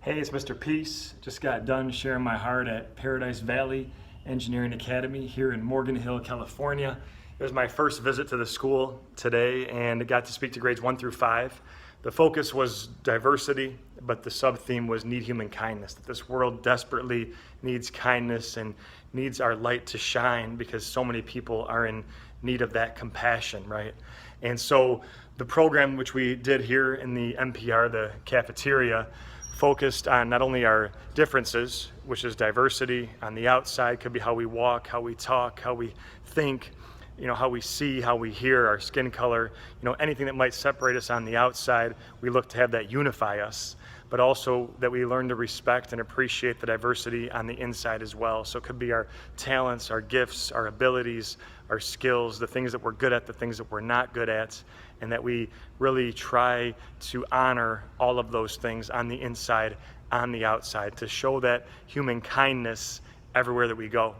Hey, it's Mr. Peace. Just got done sharing my heart at Paradise Valley Engineering Academy here in Morgan Hill, California. It was my first visit to the school today, and I got to speak to grades 1 through 5. The focus was diversity, but the sub-theme was need human kindness, that this world desperately needs kindness and needs our light to shine because so many people are in need of that compassion, right? And so the program which we did here in the MPR, the cafeteria, focused on not only our differences, which is diversity on the outside, could be how we walk, how we talk, how we think, how we see, how we hear, our skin color, anything that might separate us on the outside, we look to have that unify us, but also that we learn to respect and appreciate the diversity on the inside as well. So it could be our talents, our gifts, our abilities, our skills, the things that we're good at, the things that we're not good at, and that we really try to honor all of those things on the inside, on the outside, to show that human kindness everywhere that we go.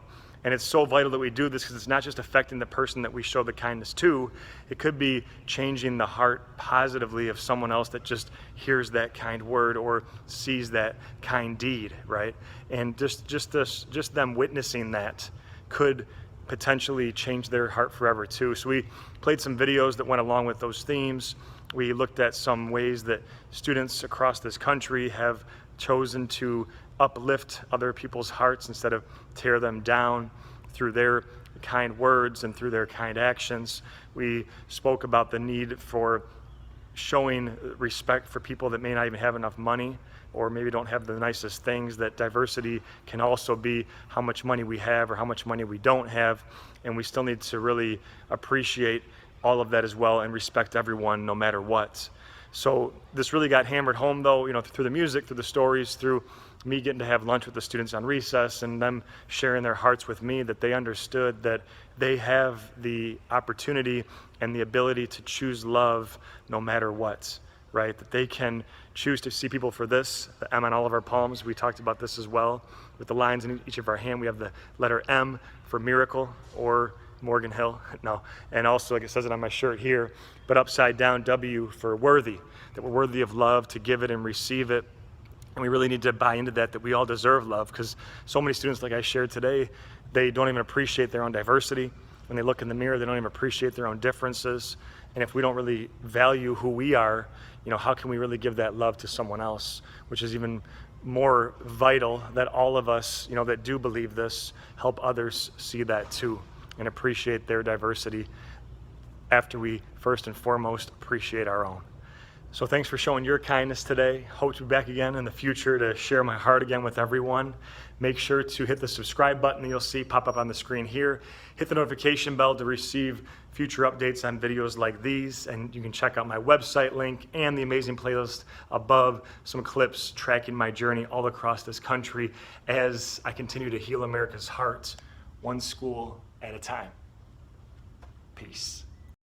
And it's so vital that we do this because it's not just affecting the person that we show the kindness to, it could be changing the heart positively of someone else that just hears that kind word or sees that kind deed, right? And just them witnessing that could potentially change their heart forever too. So we played some videos that went along with those themes. We looked at some ways that students across this country have chosen to uplift other people's hearts instead of tear them down through their kind words and through their kind actions. We spoke about the need for showing respect for people that may not even have enough money or maybe don't have the nicest things, that diversity can also be how much money we have or how much money we don't have, and we still need to really appreciate all of that as well and respect everyone no matter what. So this really got hammered home though, through the music, through the stories, through me getting to have lunch with the students on recess and them sharing their hearts with me, that they understood that they have the opportunity and the ability to choose love no matter what, right? That they can choose to see people for this, the M on all of our palms. We talked about this as well. With the lines in each of our hand, we have the letter M for miracle or Morgan Hill, no. And also, like it says it on my shirt here, but upside down, W for worthy, that we're worthy of love, to give it and receive it. And we really need to buy into that we all deserve love, because so many students, like I shared today, they don't even appreciate their own diversity. When they look in the mirror, they don't even appreciate their own differences. And if we don't really value who we are, how can we really give that love to someone else? Which is even more vital that all of us, that do believe this, help others see that too and appreciate their diversity after we first and foremost appreciate our own. So thanks for showing your kindness today. Hope to be back again in the future to share my heart again with everyone. Make sure to hit the subscribe button that you'll see pop up on the screen here. Hit the notification bell to receive future updates on videos like these. And you can check out my website link and the amazing playlist above, some clips tracking my journey all across this country as I continue to heal America's heart, one school at a time. Peace.